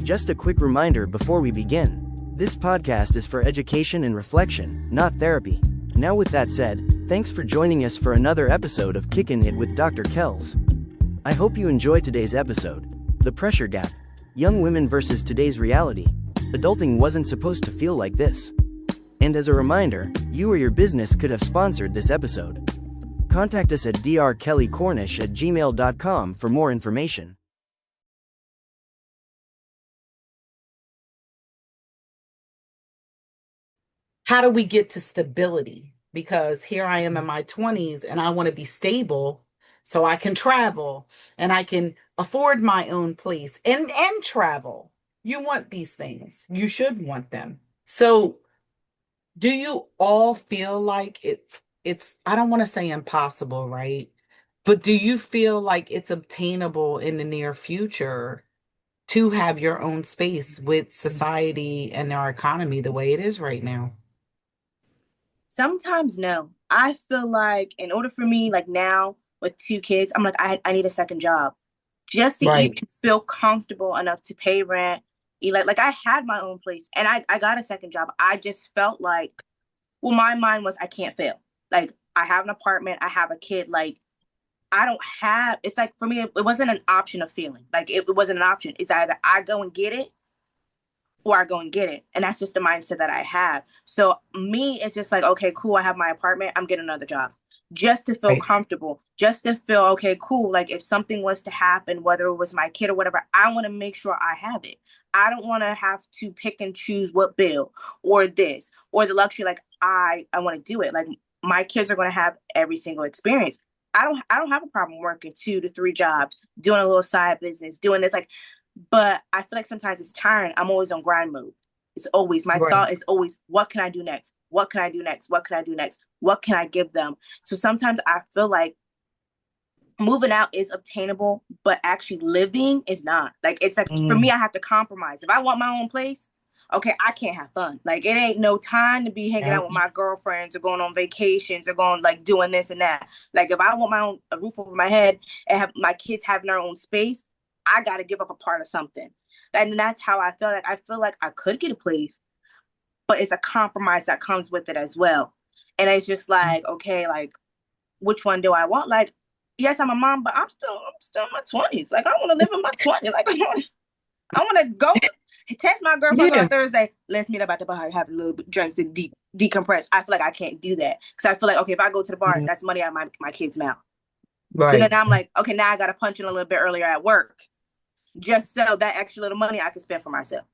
Just a quick reminder before we begin. This podcast is for education and reflection, not therapy. Now with that said, thanks for joining us for another episode of Kickin' It with Dr. Kells. I hope you enjoy today's episode. The Pressure Gap. Young women versus today's reality. Adulting wasn't supposed to feel like this. And as a reminder, you or your business could have sponsored this episode. Contact us at drkellycornish@gmail.com for more information. How do we get to stability? Because here I am in my 20s and I want to be stable so I can travel and I can afford my own place and travel. You want these things. You should want them. So do you all feel like it's I don't want to say impossible, right? But do you feel like it's obtainable in the near future to have your own space with society and our economy the way it is right now? Sometimes no. I feel like in order for me, like now with two kids, I'm like, I need a second job just to Right. even feel comfortable enough to pay rent. Like I had my own place and I got a second job. I just felt like, well, my mind was I can't fail. Like I have an apartment, I have a kid. Like I don't have, it's like for me, it wasn't an option of feeling. Like it wasn't an option. It's either I go and get it or I go and get it. And that's just the mindset that I have. So me, it's just like, okay, cool. I have my apartment. I'm getting another job just to feel Right. comfortable, just to feel, okay, cool. Like if something was to happen, whether it was my kid or whatever, I want to make sure I have it. I don't want to have to pick and choose what bill or this or the luxury. Like I want to do it. Like my kids are going to have every single experience. I don't have a problem working 2 to 3 jobs, doing a little side business, doing this. Like, but I feel like sometimes it's tiring. I'm always on grind mode. It's always, my Right. thought is always, what can I do next? What can I do next? What can I do next? What can I give them? So sometimes I feel like moving out is obtainable, but actually living is not. Like, it's like, for me, I have to compromise. If I want my own place, okay, I can't have fun. Like, it ain't no time to be hanging Yeah. out with my girlfriends or going on vacations or going, like, doing this and that. Like, if I want my own, a roof over my head and have my kids having their own space, I got to give up a part of something. And that's how I feel like. I feel like I could get a place, but it's a compromise that comes with it as well. And it's just like, okay, like, which one do I want? Like, yes, I'm a mom, but I'm still in my 20s. Like, I want to live in my 20s. Like, I want to go text my girlfriend on Yeah. a Thursday. Let's meet up at the bar, have a little drinks and decompress. I feel like I can't do that because I feel like, okay, if I go to the bar, Mhm. that's money out of my kid's mouth. So then Right. I'm like, okay, now I got to punch in a little bit earlier at work just so that extra little money I can spend for myself,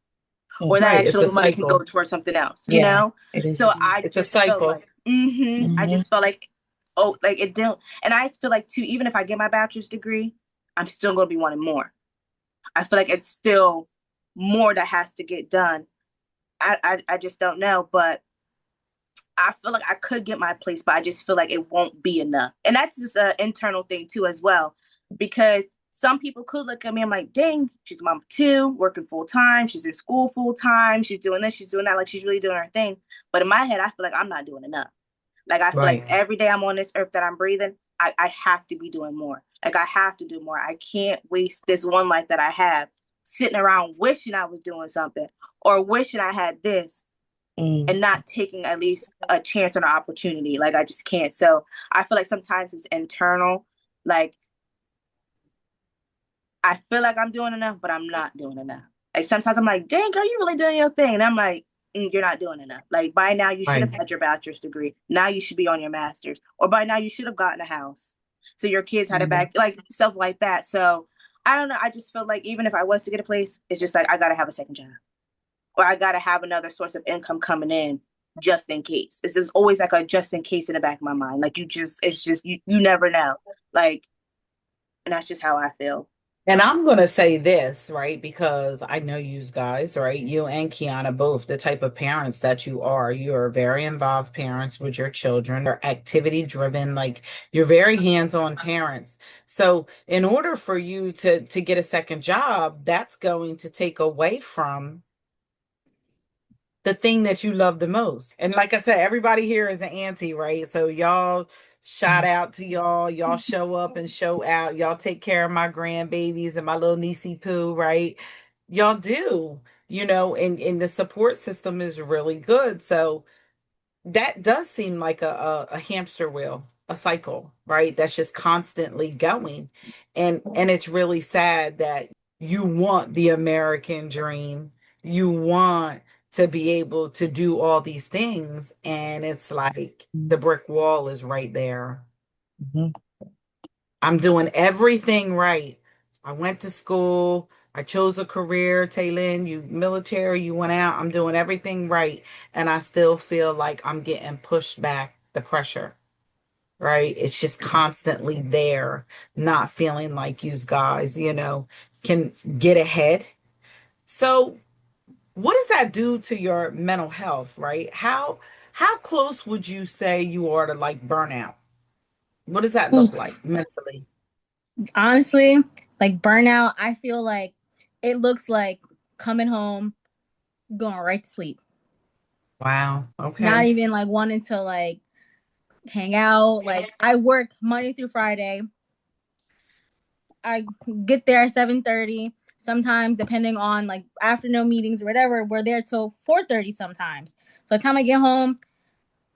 or that Right. extra It's a little money can go cycle. towards something else, you Yeah, know? it So is. I It's a just felt cycle. like, I Hmm. just felt like, oh, like it didn't. And I feel like too, even if I get my bachelor's degree, I'm still going to be wanting more. I feel like it's still more that has to get done. I just don't know, but I feel like I could get my place, but I just feel like it won't be enough. And that's just an internal thing too, as well, because some people could look at me. I'm like, dang, she's a mom of two, working full time. She's in school full time. She's doing this. She's doing that. Like she's really doing her thing. But in my head, I feel like I'm not doing enough. Like I feel like Right. every day I'm on this earth that I'm breathing, I have to be doing more. Like I have to do more. I can't waste this one life that I have sitting around wishing I was doing something or wishing I had this Mm. and not taking at least a chance or an opportunity. Like I just can't. So I feel like sometimes it's internal. Like I feel like I'm doing enough, but I'm not doing enough. Like sometimes I'm like, dang girl, you really doing your thing. And I'm like, you're not doing enough. Like by now you should have Right. had your bachelor's degree. Now you should be on your master's. Or by now you should have gotten a house. So your kids had a Mhm. back, like stuff like that. So I don't know. I just feel like even if I was to get a place, it's just like I gotta have a second job. Or I gotta have another source of income coming in just in case. It's just always like a just in case in the back of my mind. Like it's just you never know. Like, and that's just how I feel. And I'm going to say this, right? Because I know you guys, right? You and Kiana both, the type of parents that you are. You are very involved parents with your children. You're activity driven, like you're very hands-on parents. So in order for you to get a second job, that's going to take away from the thing that you love the most. And like I said, everybody here is an auntie, right? So y'all shout out to y'all. Y'all show up and show out. Y'all take care of my grandbabies and my little niecey poo, right? Y'all do, and the support system is really good. So that does seem like a hamster wheel, a cycle, right? That's just constantly going. And it's really sad that you want the American dream. You want to be able to do all these things, and it's like the brick wall is right there. Mhm. I'm doing everything right. I went to school. I chose a career. Taylin, you military, you went out. I'm doing everything right. And I still feel like I'm getting pushed back the pressure, right? It's just constantly there, not feeling like you guys, can get ahead. So what does that do to your mental health, right? How close would you say you are to like burnout? What does that look like Oof. mentally? Honestly, like burnout, I feel like it looks like coming home, going right to sleep. Wow. Not Okay. even like wanting to like hang out. Like I work Monday through Friday. I get there at 7:30. Sometimes depending on like afternoon meetings or whatever, we're there till 4:30 sometimes. So by the time I get home,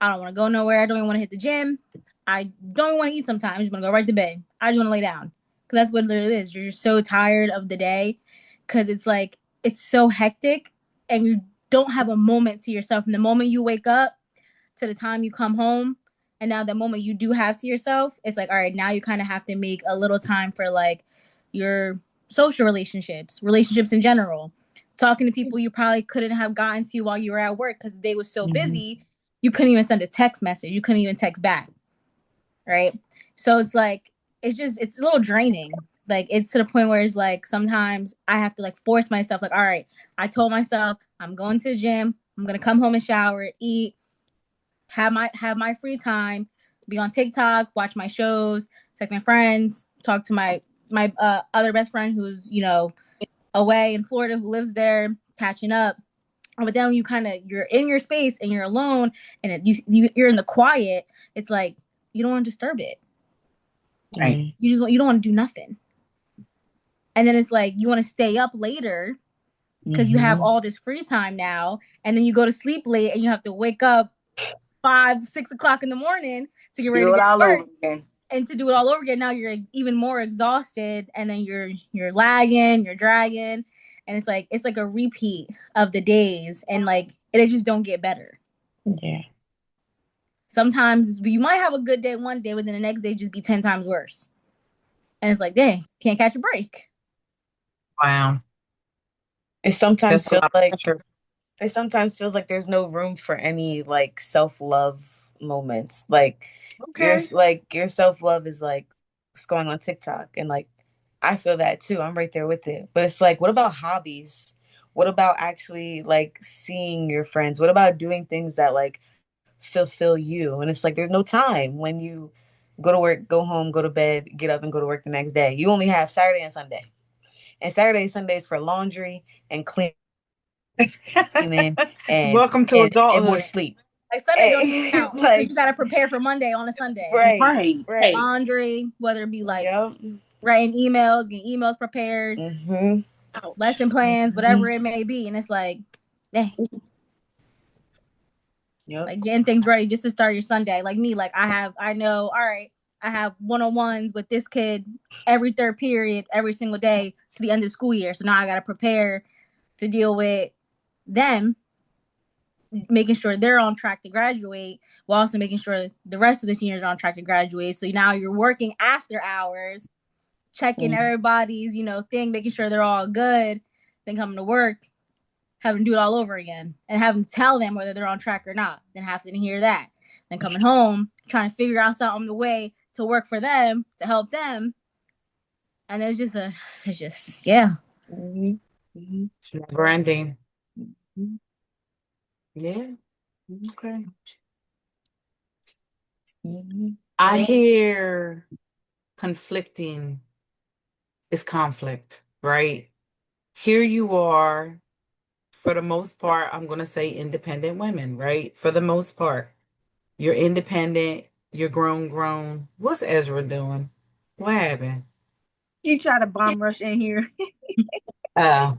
I don't want to go nowhere. I don't even want to hit the gym. I don't even want to eat sometimes. I just want to go right to bed. I just want to lay down. Because that's what it is. You're just so tired of the day. Because it's like, it's so hectic and you don't have a moment to yourself. And the moment you wake up to the time you come home, and now the moment you do have to yourself, it's like, all right, now you kind of have to make a little time for like your social relationships, relationships in general, talking to people you probably couldn't have gotten to while you were at work because the day was so Mhm. busy, you couldn't even send a text message, you couldn't even text back, right? So it's like, it's a little draining. Like it's to the point where it's like sometimes I have to like force myself, like, all right, I told myself I'm going to the gym, I'm gonna come home and shower, eat, have my free time, be on TikTok, watch my shows, text my friends, talk to my other best friend who's away in Florida who lives there, catching up. But then when you're in your space and you're alone and you're in the quiet, it's like you don't want to disturb it. Right. Mhm. You don't want to do nothing. And then it's like you want to stay up later because you have Mhm. all this free time now, and then you go to sleep late and you have to wake up 5, 6 o'clock in the morning to get ready to Do it get to all over work again. and to do it all over again. Now you're even more exhausted, and then you're lagging, you're dragging, and it's like a repeat of the days, and like they just don't get better. Yeah. Sometimes you might have a good day one day, but then the next day just be 10 times worse, and it's like, dang, can't catch a break. Wow. It sometimes That's a feels lot of like pressure. it sometimes feels like there's no room for any like self-love moments. Like Okay. your self-love is like just going on TikTok and like I feel that too. I'm right there with it. But it's like what about hobbies? What about actually like seeing your friends? What about doing things that like fulfill you? And it's like there's no time when you go to work, go home, go to bed, get up and go to work the next day. You only have Saturday and Sunday. And Saturday and Sundays for laundry and cleaning and Welcome to and more adulthood. sleep. Like Sunday don't even Eh, count because like you got to prepare for Monday on a Sunday. right, Right. right. Laundry, whether it be like Yep. writing emails, getting emails prepared, Mm-hmm. Ouch. lesson plans, Mm-hmm. whatever it may be, and it's like, dang, Yep. like getting things ready just to start your Sunday. Like me, like I know, all right, I have one-on-ones with this kid every third period, every single day to the end of the school year. So now I got to prepare to deal with them, making sure they're on track to graduate, while also making sure the rest of the seniors are on track to graduate. So now you're working after hours, checking Mm-hmm. everybody's, thing, making sure they're all good, then coming to work, having to do it all over again, and having to tell them whether they're on track or not, then have to hear that. Then coming home, trying to figure out something the way to work for them, to help them. And it's just, yeah. Mm-hmm. Mm-hmm. It's never ending. Mm-hmm. Yeah. Okay. Mm-hmm. I hear conflicting is conflict, right? Here you are, for the most part, I'm going to say independent women, right? For the most part, you're independent, you're grown. What's Ezra doing? What happened? You try to bomb rush in here. Oh.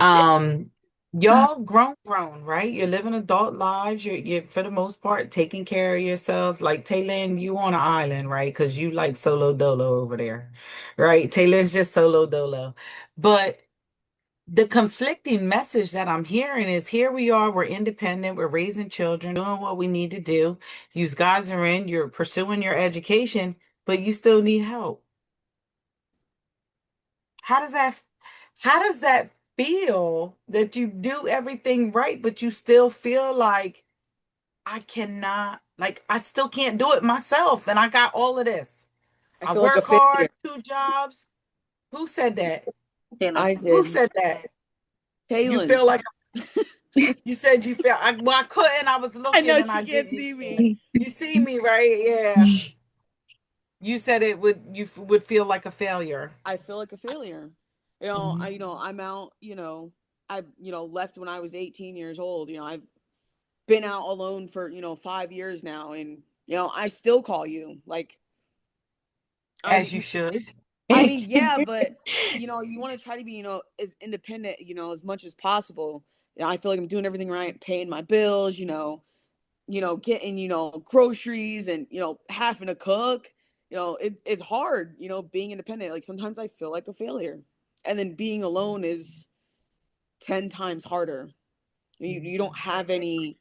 Y'all grown, right? You're living adult lives. You're for the most part taking care of yourself. Like Taylin, you on an island, right? Because you like solo dolo over there, right? Taylin's just solo dolo. But the conflicting message that I'm hearing is here we are, we're independent, we're raising children, doing what we need to do. You guys are in, you're pursuing your education, but you still need help. How does that how does that feel that you do everything right, but you still feel like I cannot, like I still can't do it myself and I got all of this. I I feel like a work hard, failure. 2 jobs. Who said that? I Who did. said that? You Kaylin. feel like you said you felt I couldn't. I was I looking know and she I can't didn't. see me. You see me, right? Yeah. You said would feel like a failure. I feel like a failure. I'm out, I've, left when I was 18 years old. I've been out alone for, 5 years now, and I still call you. Like, As you should. yeah, but you want to try to be, as independent, as much as possible. I feel like I'm doing everything right, paying my bills, getting, groceries and, having to cook. It's hard, being independent. Like sometimes I feel like a failure. And then being alone is 10 times harder. You don't have any,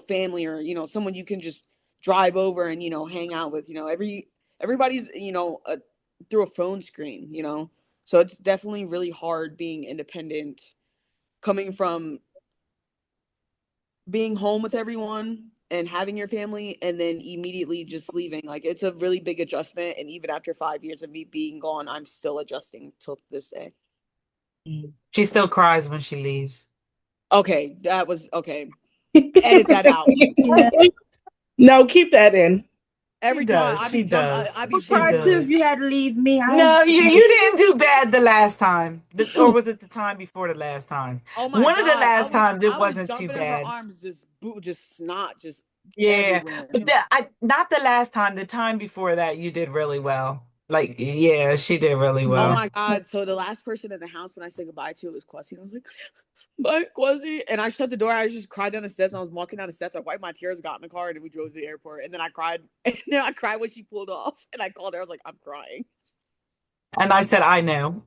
family or, someone you can just drive over and, hang out with, everybody's, through a phone screen, So it's definitely really hard being independent, coming from being home with everyone and having your family and then immediately just leaving. Like it's a really big adjustment. And even after 5 years of me being gone, I'm still adjusting till this day. She still cries when she leaves. Okay, that was okay. Edit that out. Yeah. No, keep that in. Every time I be jump, I be I cried too if jumping. you had to leave me. No, you didn't do bad the last time. Or was it the time before the last time? Oh my One of the god, last times it I was wasn't too jumping in her bad. arms, just snot, just Yeah. everywhere. But not the last time, the time before that you did really well. Like, yeah, she did really Oh well. my god! So the last person in the house when I said goodbye to it was Kwasi, and I was like, "Bye, Kwasi," and I shut the door. I just cried down the steps. I was walking down the steps. I wiped my tears, got in the car, and then we drove to the airport. And then I cried. And then I cried when she pulled off, and I called her. I was like, "I'm crying." And I said, I know.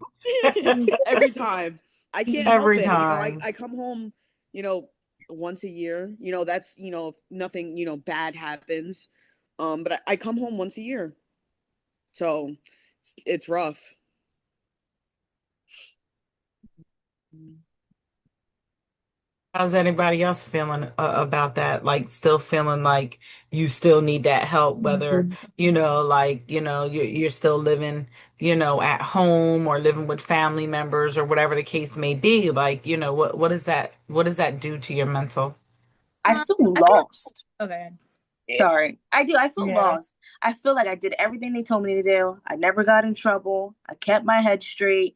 Every time. I can't help Every it. time. I come home, once a year. That's if nothing, bad happens. But I come home once a year. So it's rough. How's anybody else feeling about that? Like, still feeling like you still need that help, whether, you're still living, at home or living with family members or whatever the case may be. Like, what does that do to your mental? I feel I feel lost. okay. Sorry. I feel Yeah. lost. I feel like I did everything they told me to do. I never got in trouble. I kept my head straight.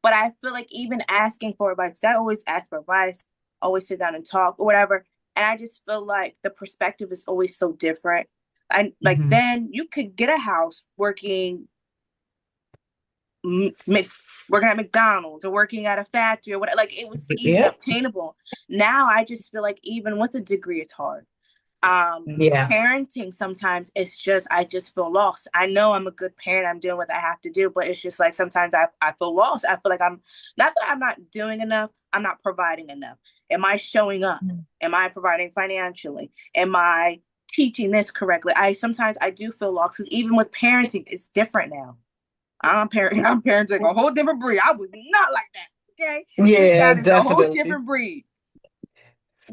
But I feel like even asking for advice, I always ask for advice, always sit down and talk or whatever. And I just feel like the perspective is always so different. I like Mhm. then you could get a house working working at McDonald's or working at a factory or whatever. Like it was easily Yep. obtainable. Now I just feel like even with a degree, it's hard. Yeah. Parenting sometimes it's just I just feel lost. I know I'm a good parent, I'm doing what I have to do, but it's just like sometimes I feel lost. I feel like I'm not that I'm not doing enough, I'm not providing enough. Am I showing up? Am I providing financially? Am I teaching this correctly? I do feel lost because even with parenting, it's different now. I'm parenting a whole different breed. I was not like that. Okay. Yeah, That is a whole definitely. different breed.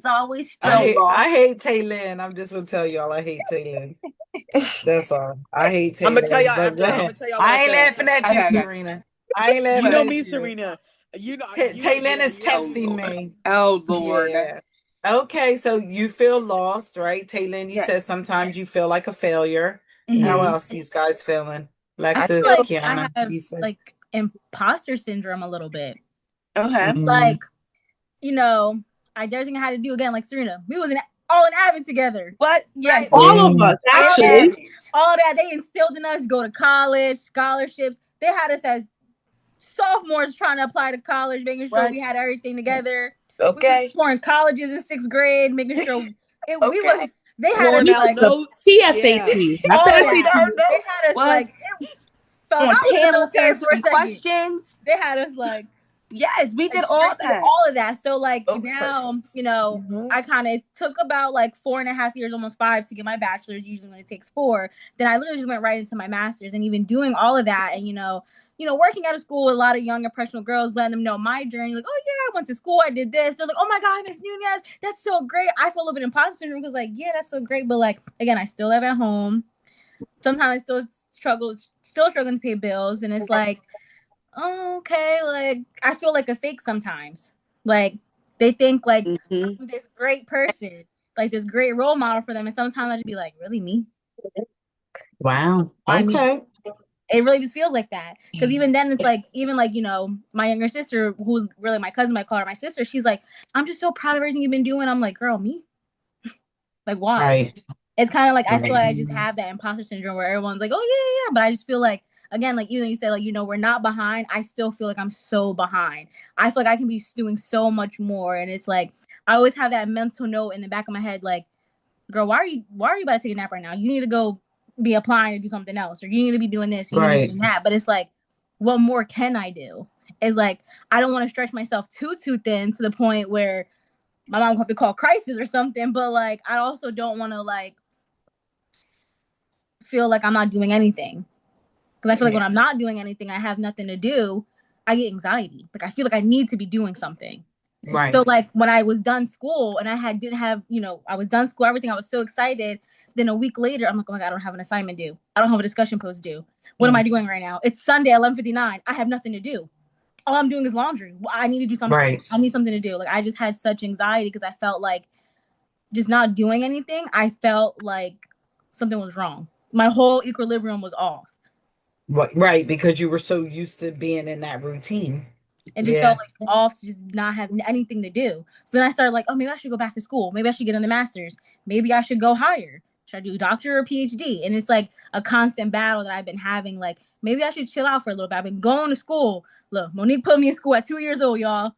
So I always feel I lost. hate Taylin. I'm just gonna tell y'all I hate Taylin. That's all. I hate I'm gonna tell y'all Taylin. But after. go I'm ahead. gonna tell y'all what I I ain't said. laughing at you, Okay. Serena. I ain't laughing You know at me, you. Serena. You know Taylin is yeah, texting Lord. me. Oh Lord. Yeah. Okay, so you feel lost, right? Taylin, you Yes. said sometimes you feel like a failure. Mhm. How else you guys feeling? I feel Lexus, like Kiana, I have Lisa. like imposter syndrome a little bit. Okay. Like, I did everything I had to do again, like Serena. We was all in Avid together. What? Yes. Right? All of us, actually. All that they instilled in us, go to college, scholarships. They had us as sophomores trying to apply to college, making sure we had everything together. Okay. We was pouring colleges in 6th grade, making sure we was. They had Pouring us out like notes. PSATs, not all of the that. They had us What? like. Felt like On I was in the panels military for a answering second. questions. They had us like. Yes, we did Like, all I did that. all of that. So like Spokespersons. now, you know, I kind of took about like 4.5 years, almost 5, to get my bachelor's. Usually when it takes 4, then I literally just went right into my master's. And even doing all of that, and working at a school with a lot of young impressionable girls, letting them know my journey. Like, oh yeah, I went to school, I did this. They're like, oh my god, Miss Nunez, that's so great. I feel a little bit imposter syndrome because like, yeah, that's so great, but like again, I still live at home. Sometimes I still struggling to pay bills, and it's like, oh, okay, like I feel like a fake sometimes. Like they think like I'm this great person, like this great role model for them, and sometimes I just be like, really me? Wow. Why me? Okay. It really just feels like that. Because even then, it's like, even like, my younger sister, who's really my cousin, I call her my sister, she's like, I'm just so proud of everything you've been doing. I'm like, girl, me? Like, why? Right. It's kind of like, I feel like I Right. just have that imposter syndrome where everyone's like, oh, yeah. But I just feel like, again, like, you said, like, we're not behind. I still feel like I'm so behind. I feel like I can be doing so much more. And it's like, I always have that mental note in the back of my head, like, girl, why are you about to take a nap right now? You need to go be applying to do something else, or you need to be doing this, you need to be doing that. But it's like, what more can I do? It's like, I don't want to stretch myself too thin to the point where my mom will have to call crisis or something. But like, I also don't want to like feel like I'm not doing anything, because I feel like when I'm not doing anything, I have nothing to do, I get anxiety. Like I feel like I need to be doing something. Right. So like when I was done school and I was done school, everything, I was so excited. Then a week later, I'm like, oh my god, I don't have an assignment due. I don't have a discussion post due. What am I doing right now? It's Sunday, 11:59. I have nothing to do. All I'm doing is laundry. I need to do something. Right. I need something to do. Like I just had such anxiety because I felt like just not doing anything. I felt like something was wrong. My whole equilibrium was off. Right, because you were so used to being in that routine. It just felt like off to just not have anything to do. So then I started like, oh, maybe I should go back to school. Maybe I should get on the master's. Maybe I should go higher. Should I do a doctor or PhD? And it's like a constant battle that I've been having. Like, maybe I should chill out for a little bit. I've been going to school. Look, Monique put me in school at 2 years old, y'all.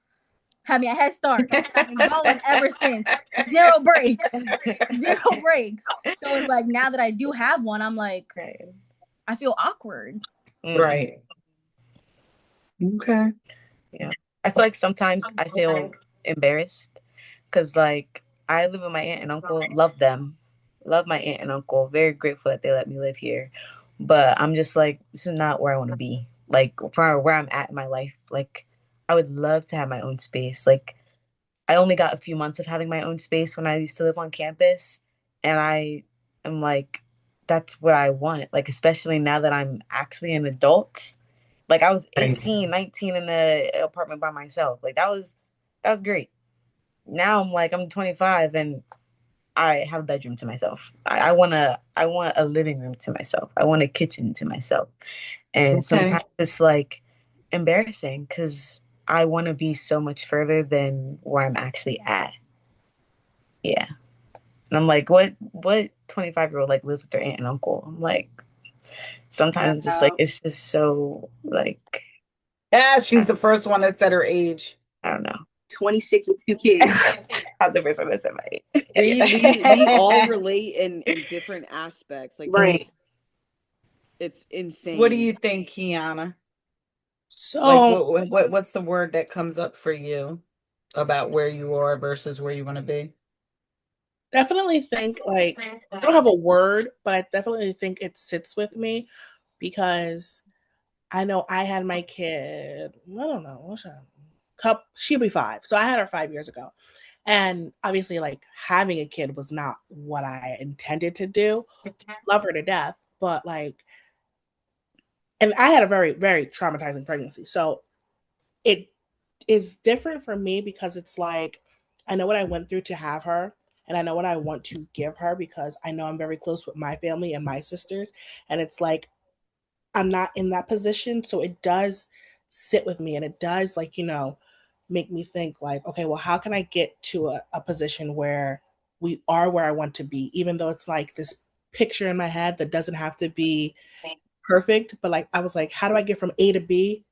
Had me a head start. I've been going ever since. Zero breaks. Zero breaks. So it's like now that I do have one, I'm like, I feel awkward. Right. Okay. Yeah. I feel like sometimes I feel embarrassed because, like, I live with my aunt and uncle, love them, love my aunt and uncle, very grateful that they let me live here. But I'm just like, this is not where I want to be. Like, for where I'm at in my life, like, I would love to have my own space. Like, I only got a few months of having my own space when I used to live on campus. And I am like, that's what I want. Like, especially now that I'm actually an adult. Like I was 18, 19 in the apartment by myself. Like that was great. Now I'm like, I'm 25 and I have a bedroom to myself. I want a living room to myself. I want a kitchen to myself. And sometimes it's like embarrassing because I want to be so much further than where I'm actually at. Yeah. And I'm like, what 25-year-old like lives with their aunt and uncle? I'm like, sometimes just like it's just so like she's the first one that said her age. I don't know. 26 with 2 kids. I'm the first one that said my age. We all relate in different aspects. Like right. It's insane. What do you think, Kiana? So like what's the word that comes up for you about where you are versus where you want to be? definitely think like I don't have a word, but I definitely think it sits with me because I know I had my kid, I don't know, she'll be 5. So I had her 5 years ago. And obviously like having a kid was not what I intended to do. Love her to death, but like, and I had a very, very traumatizing pregnancy. So it is different for me because it's like, I know what I went through to have her. And I know what I want to give her because I know I'm very close with my family and my sisters. And it's like, I'm not in that position. So it does sit with me and it does like, make me think like, okay, well, how can I get to a position where we are where I want to be, even though it's like this picture in my head that doesn't have to be perfect. But like, I was like, how do I get from A to B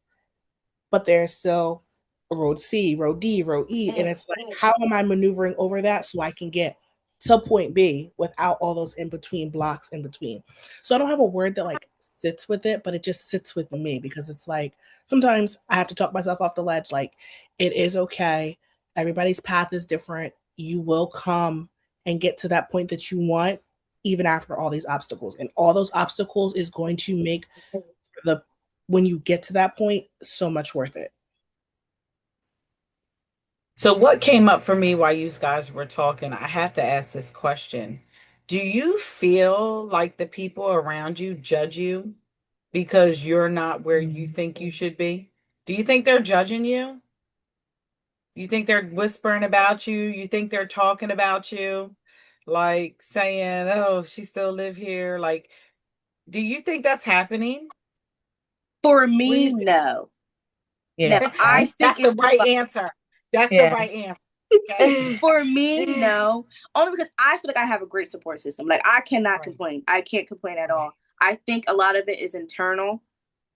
but there's still road C, road D, road E. And it's like, how am I maneuvering over that so I can get to point B without all those in between blocks in between? So I don't have a word that like sits with it, but it just sits with me because it's like sometimes I have to talk myself off the ledge. Like, it is okay. Everybody's path is different. You will come and get to that point that you want even after all these obstacles. And all those obstacles is going to make the when you get to that point so much worth it. So, what came up for me while you guys were talking, I have to ask this question. Do you feel like the people around you judge you because you're not where you think you should be? Do you think they're judging you? You think they're whispering about you? You think they're talking about you? Like saying, oh, she still live here. Like, do you think that's happening? For What do me, you no. Yeah. Now, I think That's the it's right answer. That's the Yeah. right answer. Okay. for me, no. Only because I feel like I have a great support system. Like I cannot Right. complain. I can't complain at Right. all. I think a lot of it is internal,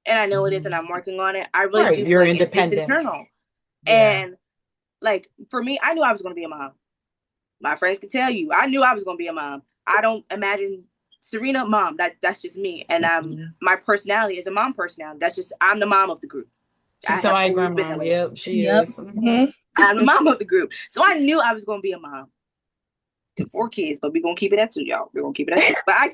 and I know it is, and I'm working on it. I really Right. do feel Your like it's independence. internal. Yeah. And like for me, I knew I was going to be a mom. My friends could tell you, I knew I was going to be a mom. I don't imagine Serena mom. That's just me, and my personality is a mom personality. That's just I'm the mom of the group. I She's have somebody's always been grandma. that way. Yep, she Yep. is. Mhm. I'm the mom of the group, so I knew I was going to be a mom to 4 kids, but we're gonna keep it at 2, y'all. We're gonna keep it at 2. But I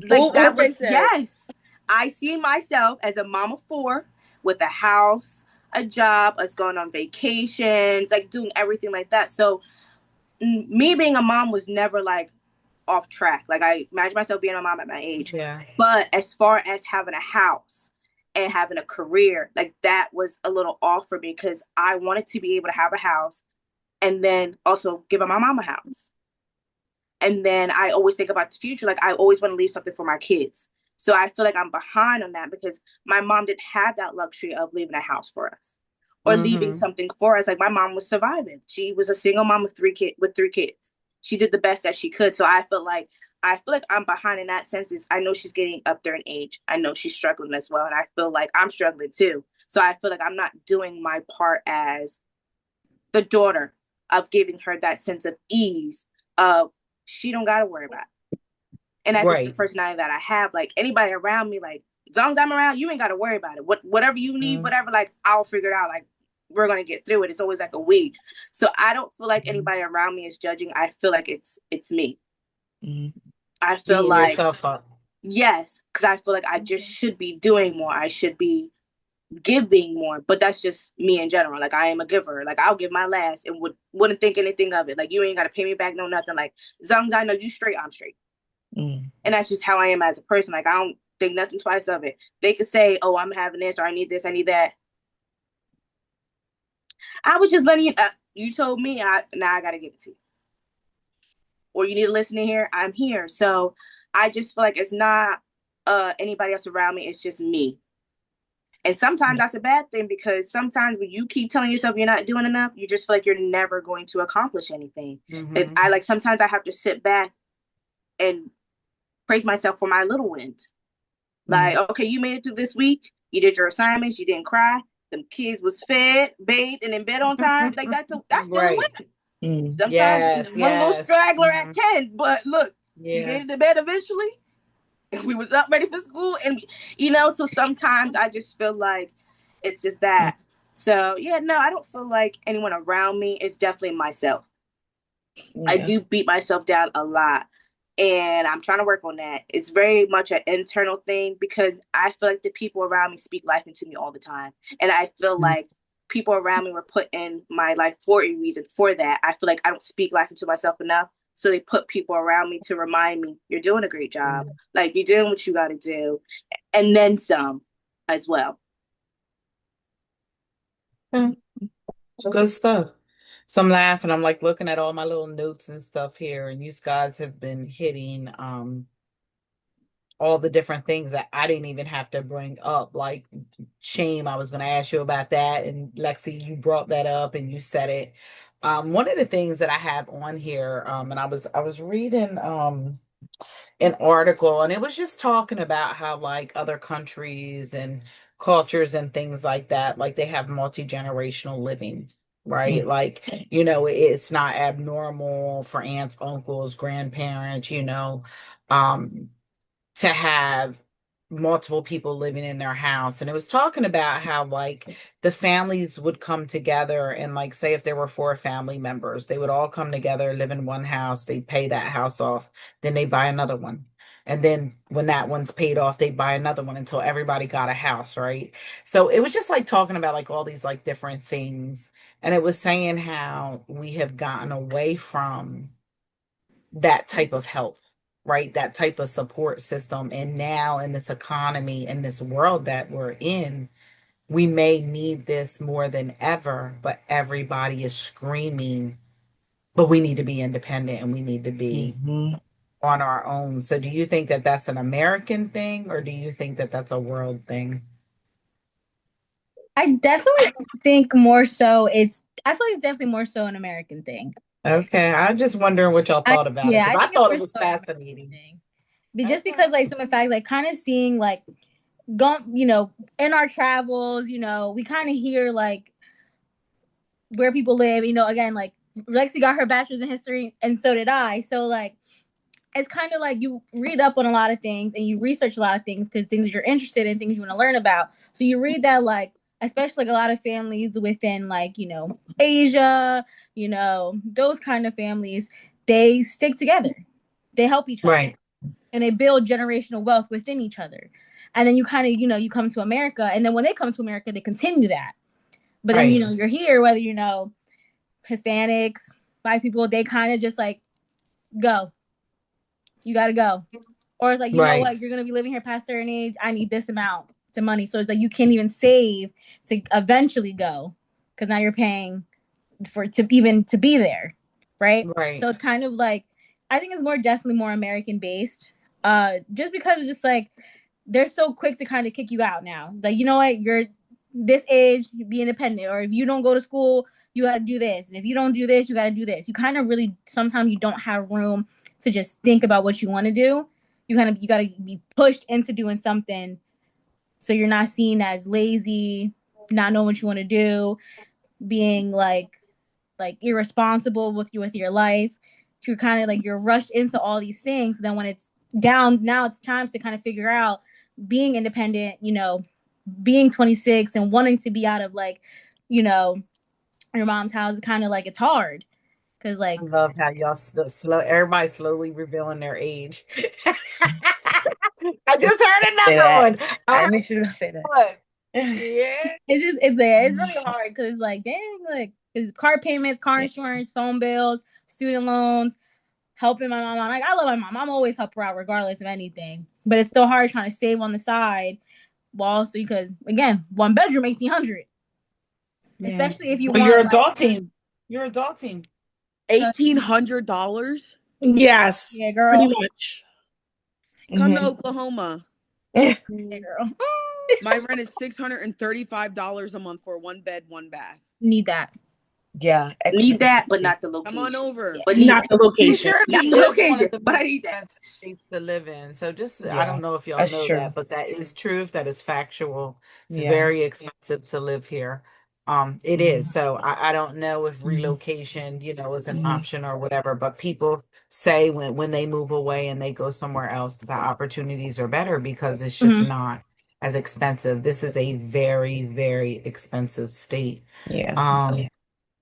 like that was yes. I see myself as a mom of 4 with a house, a job, us going on vacations, like doing everything like that. So me being a mom was never like off track. Like I imagine myself being a mom at my age. Yeah. But as far as having a house and having a career, like that was a little off for me because I wanted to be able to have a house and then also give my mom a house. And then I always think about the future. Like I always want to leave something for my kids. So I feel like I'm behind on that because my mom didn't have that luxury of leaving a house for us or leaving something for us. Like my mom was surviving. She was a single mom with 3 kids. She did the best that she could. So I feel like I'm behind in that sense. Is I know she's getting up there in age. I know she's struggling as well, and I feel like I'm struggling too. So I feel like I'm not doing my part as the daughter of giving her that sense of ease of she don't got to worry about it. And that's just the Right. personality that I have. Like anybody around me, like as long as I'm around, you ain't got to worry about it. Whatever you need, whatever, like I'll figure it out. Like we're gonna get through it. It's always like a we. So I don't feel like anybody around me is judging. I feel like it's me. I feel Beating like yourself up. yes, because I feel like I just should be doing more. I should be giving more, but that's just me in general. Like I am a giver. Like I'll give my last and wouldn't think anything of it. Like you ain't gotta pay me back, no nothing. Like as long as I know you straight, I'm straight. And that's just how I am as a person. Like I don't think nothing twice of it. They could say, "Oh, I'm having this," or "I need this, I need that." I was just letting you. You told me, now I gotta give it to you. Or you need to listen in here. I'm here. So I just feel like it's not anybody else around me. It's just me. And sometimes that's a bad thing because sometimes when you keep telling yourself you're not doing enough, you just feel like you're never going to accomplish anything. And I like sometimes I have to sit back and praise myself for my little wins. Like, okay, you made it through this week. You did your assignments. You didn't cry. Them kids was fed, bathed, and in bed on time. Like that's still a win. Sometimes Yes, one little yes. straggler at 10, but look, he Yeah. made it to bed eventually. And we was up ready for school, and so sometimes I just feel like it's just that. So yeah, no, I don't feel like anyone around me. It's definitely myself. I do beat myself down a lot, and I'm trying to work on that. It's very much an internal thing because I feel like the people around me speak life into me all the time, and I feel like people around me were put in my life for a reason for that. I feel like I don't speak life into myself enough. So they put people around me to remind me, you're doing a great job. Like you're doing what you got to do. And then some as well. Good stuff. So I'm laughing. I'm like looking at all my little notes and stuff here, and you guys have been hitting all the different things that I didn't even have to bring up, like shame. I was going to ask you about that, and Lexi, you brought that up and you said it. One of the things that I have on here, and I was reading an article, and it was just talking about how like other countries and cultures and things like that. Like they have multi-generational living, right? Like, it's not abnormal for aunts, uncles, grandparents, um, to have multiple people living in their house. And it was talking about how like the families would come together and like say if there were four family members, they would all come together, live in one house, they pay that house off, then they buy another one. And then when that one's paid off, they buy another one until everybody got a house, right? So it was just like talking about like all these like different things. And it was saying how we have gotten away from that type of help, right? That type of support system. And now in this economy, in this world that we're in, we may need this more than ever, but everybody is screaming, but we need to be independent and we need to be on our own. So do you think that that's an American thing or do you think that that's a world thing? I definitely think more so I feel like it's definitely more so an American thing. Okay, I'm just wondering what y'all thought about it I because I think it's thought more it was so an American fascinating. thing. But just because like some of the facts, like kind of seeing like going, in our travels, we kind of hear like where people live, again, like Lexi got her bachelor's in history and so did I. So like it's kind of like you read up on a lot of things and you research a lot of things because things that you're interested in, things you want to learn about. So you read that like, especially like a lot of families within like, Asia, those kind of families, they stick together. They help each other. Right. And they build generational wealth within each other. And then you kind of, you come to America and then when they come to America, they continue that. But then, Right. you're here, whether, Hispanics, Black people, they kind of just like, go. You got to go. Or it's like, you know Right. what, you're going to be living here past a certain age. I need this amount to money. So it's like you can't even save to eventually go because now you're paying to be there. Right. Right. So it's kind of like, I think it's definitely more American based. Just because it's just like, they're so quick to kind of kick you out now. Like, you know what, you're this age, you be independent. Or if you don't go to school, you got to do this. And if you don't do this, you got to do this. You kind of really, sometimes you don't have room to just think about what you want to do. You got to be pushed into doing something so you're not seen as lazy, not knowing what you want to do, being like irresponsible with your life. You're kind of like you're rushed into all these things. So then when it's down, now it's time to kind of figure out being independent, being 26 and wanting to be out of like, your mom's house is kind of like it's hard. Cause like I love how y'all everybody slowly revealing their age. I just heard another one. I knew she was gonna say that. What? Yeah. it's really hard because like dang, like it's car payments, car insurance, phone bills, student loans, helping my mom. Like I love my mom. I'm always help her out regardless of anything. But it's still hard trying to save on the side while also because again, one bedroom, 1,800. Especially if you want you're adulting. You're adulting. $1,800. Yes. Yeah, girl. Pretty much. Come to Oklahoma. Yeah, girl. My rent is $635 a month for one bed, one bath. Need that. Yeah. Need that, but not the location. Come on over. But not the location. Not the location, but I need that. States to live in. So just I Yeah, don't know if y'all that's know true. that, but that is truth. That is factual. It's Yeah. very expensive to live here. It is. So I don't know if relocation, is an option or whatever, but people say when they move away and they go somewhere else, the opportunities are better because it's just not as expensive. This is a very, very expensive state. Yeah.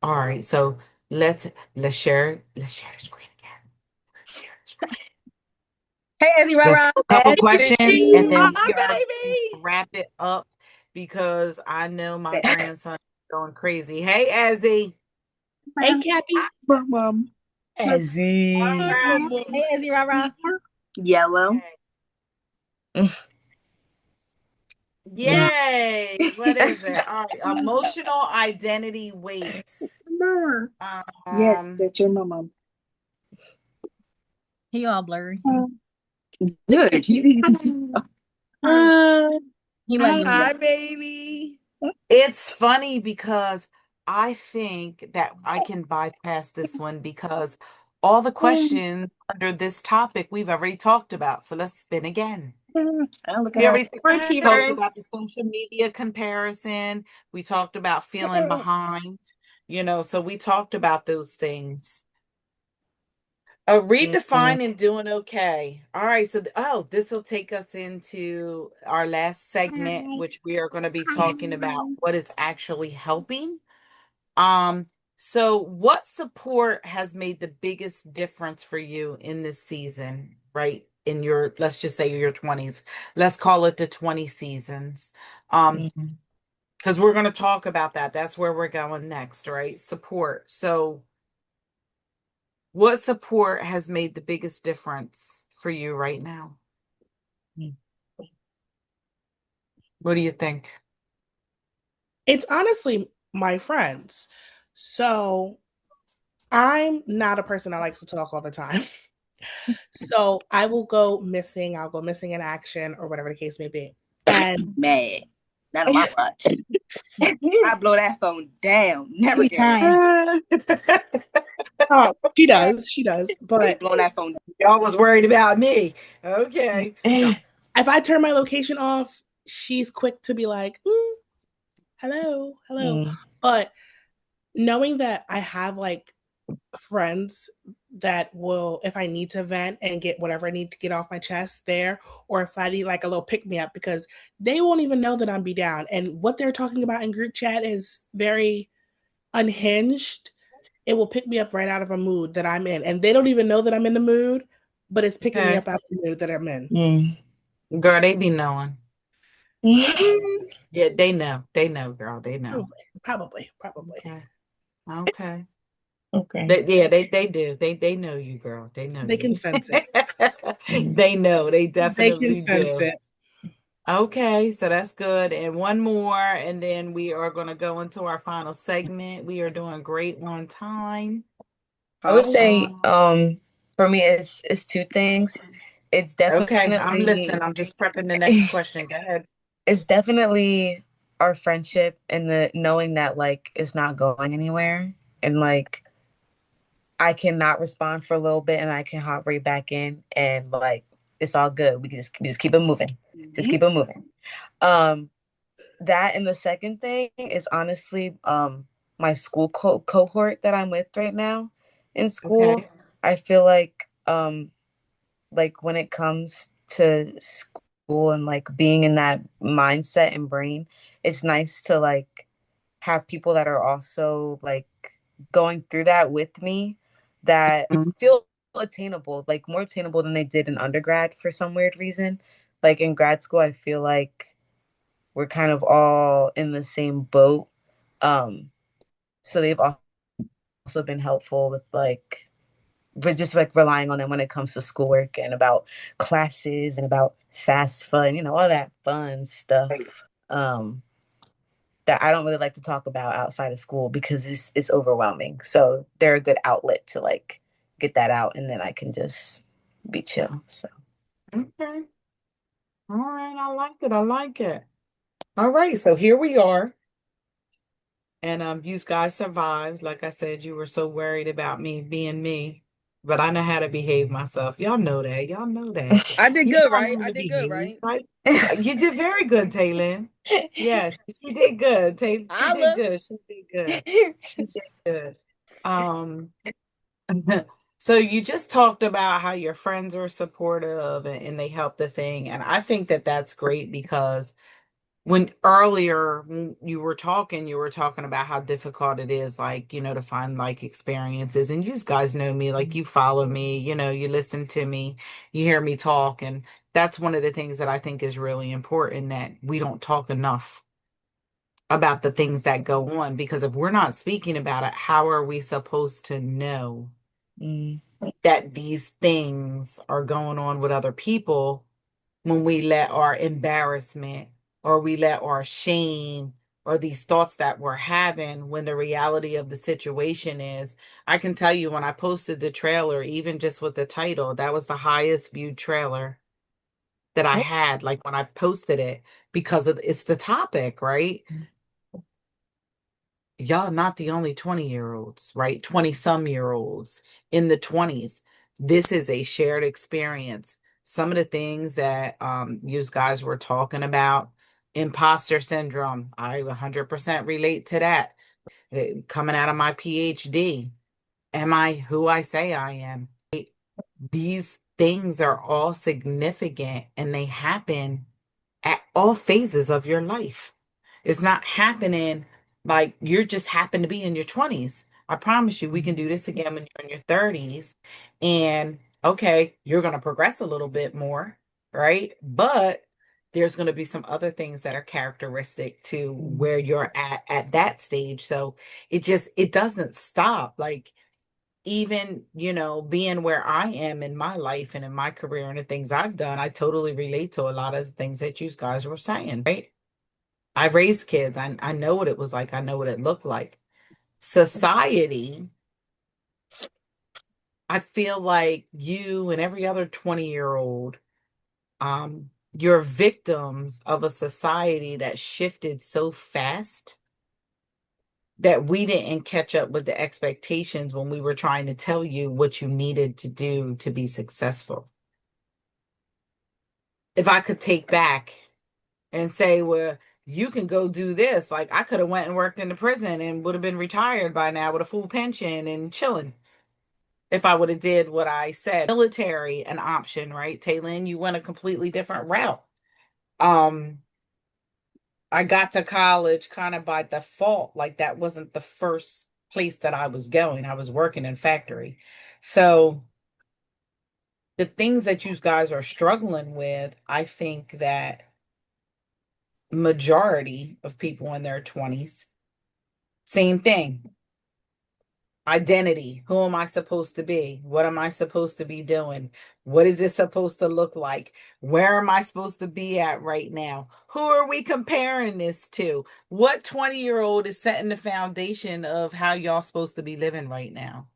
All right, so let's share the screen again. Let's share the screen. Hey, Ezzy, rah, A couple questions, and then we are baby. going to wrap it up because I know my grandson is going crazy. Hey, Ezzy. Hey, Kathy. Mom. Ezzy. Hey, Ezzy, rah. Yellow. Yay! What is it? All right, emotional identity weights. Yes, that's your mama. He all blurry. Good. He like Hi, baby. It's funny because I think that I can bypass this one because all the questions under this topic we've already talked about. So let's spin again. I'll look at We our already talked superachievers. about the social media comparison. We talked about feeling behind, so we talked about those things. Redefining doing okay. All right, so this will take us into our last segment, which we are going to be talking about what is actually helping. Um, so what support has made the biggest difference for you in this season, right? In your, let's just say your 20s. Let's call it the 20 seasons. Because we're going to talk about that. That's where we're going next, right? Support. So what support has made the biggest difference for you right now? What do you think? It's honestly my friends. So I'm not a person that likes to talk all the time. So I will go missing. I'll go missing in action or whatever the case may be. And Mad. Not on my watch. I blow that phone down. Never Every get rid time. she does. She does. of But blowing that phone down. Y'all was worried about me. Okay. if I turn my location off, she's quick to be like, hello, hello. But knowing that I have like friends that will, if I need to vent and get whatever I need to get off my chest there, or if I need like a little pick me up, because they won't even know that I'm be down. And what they're talking about in group chat is very unhinged. It will pick me up right out of a mood that I'm in. And they don't even know that I'm in the mood, but it's picking me up out of the mood that I'm in. Girl, they be knowing. Yeah, they know. They know, girl. They know. Probably. Okay. Okay. They do. They know you, girl. They know They you. can sense it. They know. They They can definitely sense do. it. Okay, so that's good. And one more, and then we are going to go into our final segment. We are doing great on time. I would say, Um, for me, it's two things. It's okay, I'm listening. definitely I'm just prepping the next question. Go ahead. it's definitely our friendship and the knowing that like it's not going anywhere, and like I cannot respond for a little bit and I can hop right back in, and like it's all good. We just keep it moving. Just keep it moving. Um that, and the second thing is honestly my school cohort that I'm with right now in school. Okay. I feel like when it comes to school and like being in that mindset and brain, it's nice to like have people that are also like going through that with me, that Mhm. feel attainable, like more attainable than they did in undergrad for some weird reason. Like in grad school, I feel like we're kind of all in the same boat. Um, so they've also been helpful with like we're just like relying on them when it comes to schoolwork and about classes and about fast fun, all that fun stuff. That I don't really like to talk about outside of school because it's overwhelming. So they're a good outlet to like get that out, and then I can just be chill. So Okay. All right. I like it. I like it. All right. So here we are. And you guys survived. Like I said, you were so worried about me being me. But I know how to behave myself. Y'all know that. Y'all know that. I did You good, know I right? know how I to did good, behave, right? right? You did very good, Taylin. Yes, she did good. She did Holla. good. She did good. She did good. Um, so you just talked about how your friends were supportive and they helped the thing. And I think that that's great because when earlier when you were talking about how difficult it is, like, to find like experiences. And you guys know me, like you follow me, you listen to me, you hear me talk. And that's one of the things that I think is really important, that we don't talk enough about the things that go on, because if we're not speaking about it, how are we supposed to know mm, that these things are going on with other people when we let our embarrassment, or we let our shame, or these thoughts that we're having, when the reality of the situation is, I can tell you, when I posted the trailer, even just with the title, that was the highest viewed trailer that I had, like when I posted it, because of it's the topic, right? Y'all not the only 20-year-olds, right? 20 some year olds in the 20s. This is a shared experience. some of the things that you guys were talking about, imposter syndrome, I 100% relate to that. Coming out of my PhD, am I who I say I am? These things are all significant and they happen at all phases of your life. It's not happening like you're just happen to be in your 20s. I promise you, we can do this again when you're in your 30s. And okay, you're going to progress a little bit more, right? But there's going to be some other things that are characteristic to where you're at that stage. So it doesn't stop. Like, even, being where I am in my life and in my career and the things I've done, I totally relate to a lot of the things that you guys were saying, right? I raised kids. I know what it was like. I know what it looked like. Society, I feel like you and every other 20-year-old, you're victims of a society that shifted so fast that we didn't catch up with the expectations when we were trying to tell you what you needed to do to be successful. If I could take back and say, well, you can go do this, like I could have went and worked in the prison and would have been retired by now with a full pension and chilling if I would have did what I said. Military, an option, right? Taylin, you went a completely different route. I got to college kind of by default. Like that wasn't the first place that I was going. I was working in factory. So the things that you guys are struggling with, I think that majority of people in their 20s, same thing. Identity. Who am I supposed to be? What am I supposed to be doing? What is this supposed to look like? Where am I supposed to be at right now? Who are we comparing this to? What 20-year-old is setting the foundation of how y'all supposed to be living right now?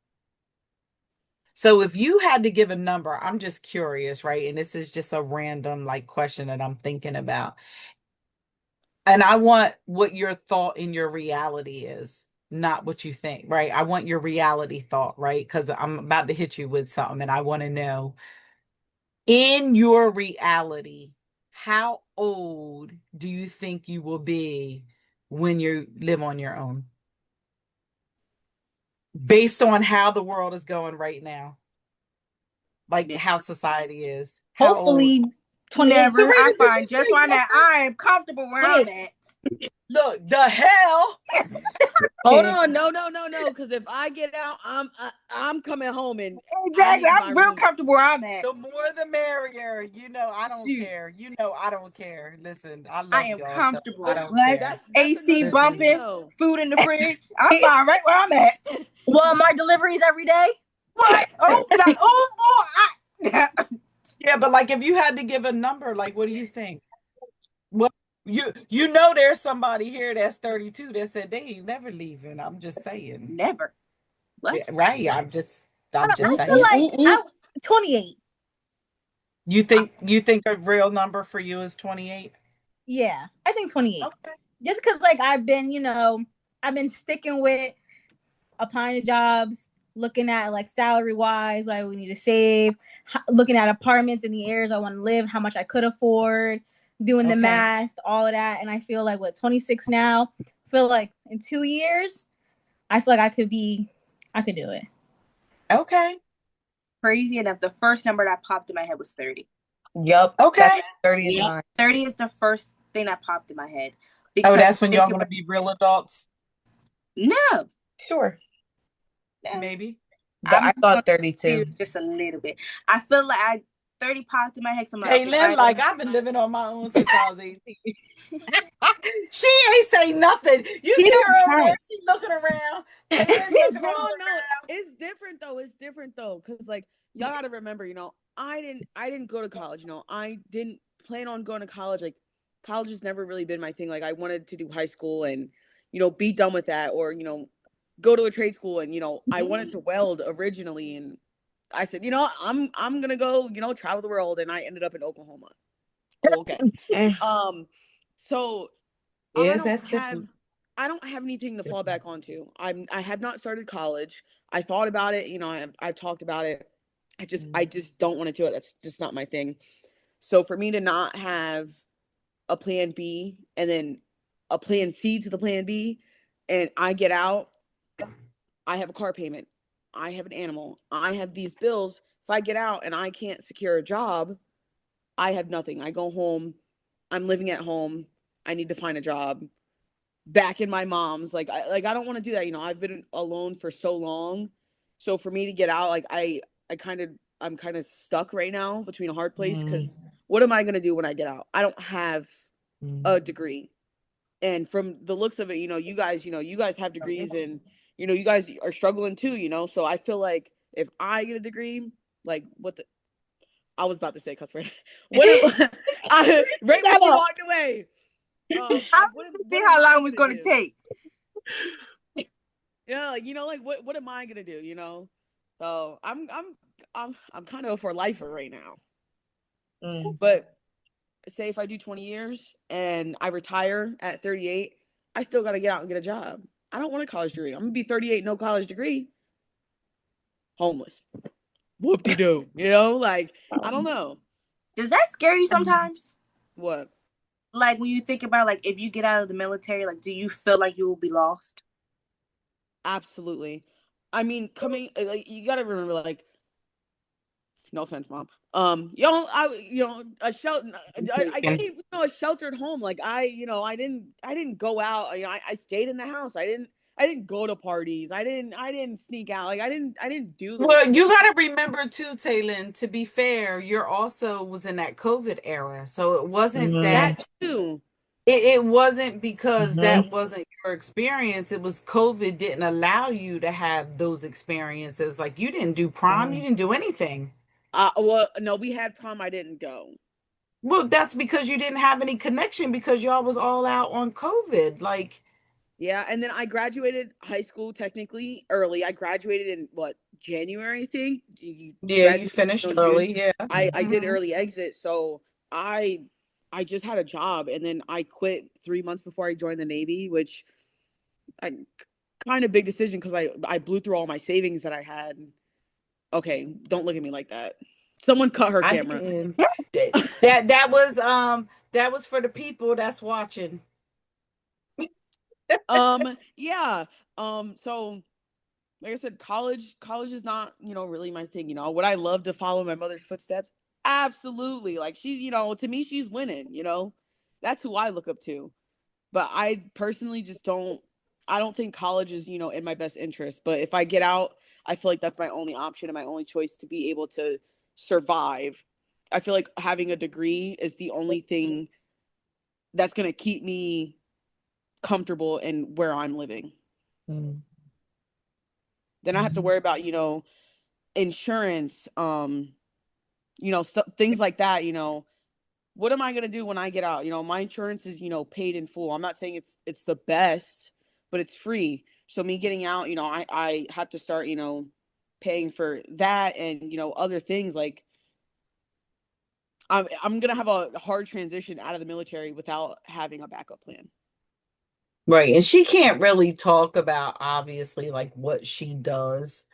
So if you had to give a number, I'm just curious, right? And this is just a random like question that I'm thinking about. And I want what your thought in your reality is, not what you think, right? I want your reality thought, right? Because I'm about to hit you with something and I want to know, in your reality, how old do you think you will be when you live on your own? Based on how the world is going right now, like how society is. How old? Hopefully 28. Never. Serena, I did find you just say where I'm at. never? I am comfortable where I'm at. Look, the hell. Hold on, no, because if I get out, I'm coming home and Exactly. I need I'm my real room. comfortable where I'm at. The more the merrier. I don't Shoot. care. I don't care. Listen, I love I am y'all, comfortable. so I don't Like, care. That's AC another bumping, thing, though. food in the fridge. I'm fine right where I'm at. Walmart deliveries every day. What? Oh, like, oh, boy. Yeah, but like if you had to give a number, like what do you think? Well, there's somebody here that's 32 that said they ain't never leaving. I'm just saying. Never. What? Right. I'm just I saying. feel like I'm 28. You think a real number for you is 28? Yeah, I think 28. Okay. Just because, like, I've been sticking with applying to jobs, looking at like salary wise, like we need to save, looking at apartments in the areas I want to live, how much I could afford, doing the math, all of that. And I feel like 26 now, I feel like in 2 years, I feel like I could do it. Okay. Crazy enough, the first number that popped in my head was 30. Yep. Okay. 30 is mine. 30 is the first thing that popped in my head. Oh, that's when y'all want to be real adults? No. Sure. Maybe. But I thought 32. Just a little bit. I feel like 30 popped in my head. So I'm like, Hey, Lynn, like I've been living on my own since I was 18. She ain't say nothing. You see her over there, she looking around. No, it's different though. Cause like y'all gotta remember, I didn't go to college, I didn't plan on going to college. Like college has never really been my thing. Like I wanted to do high school and, be done with that, or, go to a trade school and, I wanted to weld originally, and I said, I'm gonna go, travel the world, and I ended up in Oklahoma. Okay. So I don't have anything to fall back onto. I have not started college. I thought about it, I've talked about it. I just don't want to do it. That's just not my thing. So for me to not have a plan B and then a plan C to the plan B, and I get out, I have a car payment, I have an animal, I have these bills. If I get out and I can't secure a job, I have nothing. I go home, I'm living at home, I need to find a job back in my mom's. I don't want to do that. I've been alone for so long. So for me to get out, I'm kind of stuck right now between a hard place, because what am I going to do when I get out? I don't have a degree. And from the looks of it, you guys have degrees, and you guys are struggling too, so I feel like if I get a degree, like what the I was about to say cuss word. What am right when she walked away. I see how long it was going to take. Yeah, what am I gonna do? So I'm kind of for lifer right now. But say if I do 20 years and I retire at 38, I still got to get out and get a job. I don't want a college degree. I'm gonna be 38, no college degree, homeless. Whoop-de-doo. I don't know. Does that scare you sometimes? What? Like when you think about if you get out of the military, do you feel like you will be lost? Absolutely. I mean, you got to remember, no offense, mom. A shelter. I gave a sheltered home. I didn't go out. I stayed in the house. I didn't go to parties. I didn't sneak out. I didn't do those Well, things. you got to remember too, Taylin, to be fair, you're also was in that COVID era. So it wasn't that too. It wasn't because that wasn't your experience. It was COVID didn't allow you to have those experiences. Like you didn't do prom, you didn't do anything. Well, no, we had prom. I didn't go. Well, that's because you didn't have any connection because y'all was all out on COVID. Yeah, and then I graduated high school technically early. I graduated in January, I think. You you finished early. Yeah. I did early exit, so I just had a job, and then I quit 3 months before I joined the Navy, which I kind of big decision because I blew through all my savings that I had. Okay, don't look at me like that. Someone cut her camera. That was for the people that's watching. Yeah. So like I said, college is not, really my thing. Would I love to follow my mother's footsteps? Absolutely. Like she's, to me, she's winning, that's who I look up to. But I personally just I don't think college is, in my best interest. But if I get out, I feel like that's my only option and my only choice to be able to survive. I feel like having a degree is the only thing that's going to keep me comfortable in where I'm living. Then I have to worry about, insurance, things like that. What am I going to do when I get out? My insurance is, paid in full. I'm not saying it's the best, but it's free. So me getting out, I have to start, paying for that and, other things. Like I'm going to have a hard transition out of the military without having a backup plan. Right. And she can't really talk about obviously what she does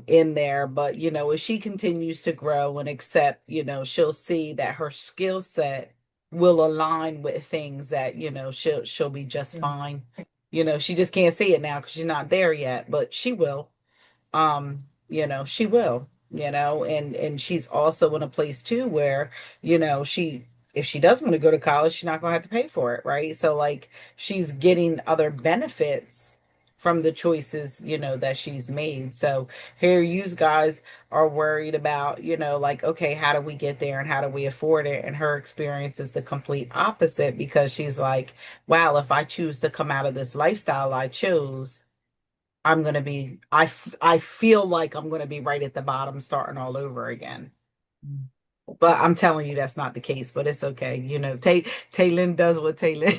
in there, but as she continues to grow and accept, she'll see that her skill set will align with things that, she'll be just fine. She just can't see it now because she's not there yet, but she will. She will, and she's also in a place too where, she if she does want to go to college, she's not gonna have to pay for it, right? So she's getting other benefits from the choices, that she's made. So here you guys are worried about, okay, how do we get there and how do we afford it? And her experience is the complete opposite because she's like, wow, if I choose to come out of this lifestyle I chose, I'm going to be, I feel like I'm going to be right at the bottom starting all over again. But I'm telling you, that's not the case, but it's okay. Taylin does what Taylin.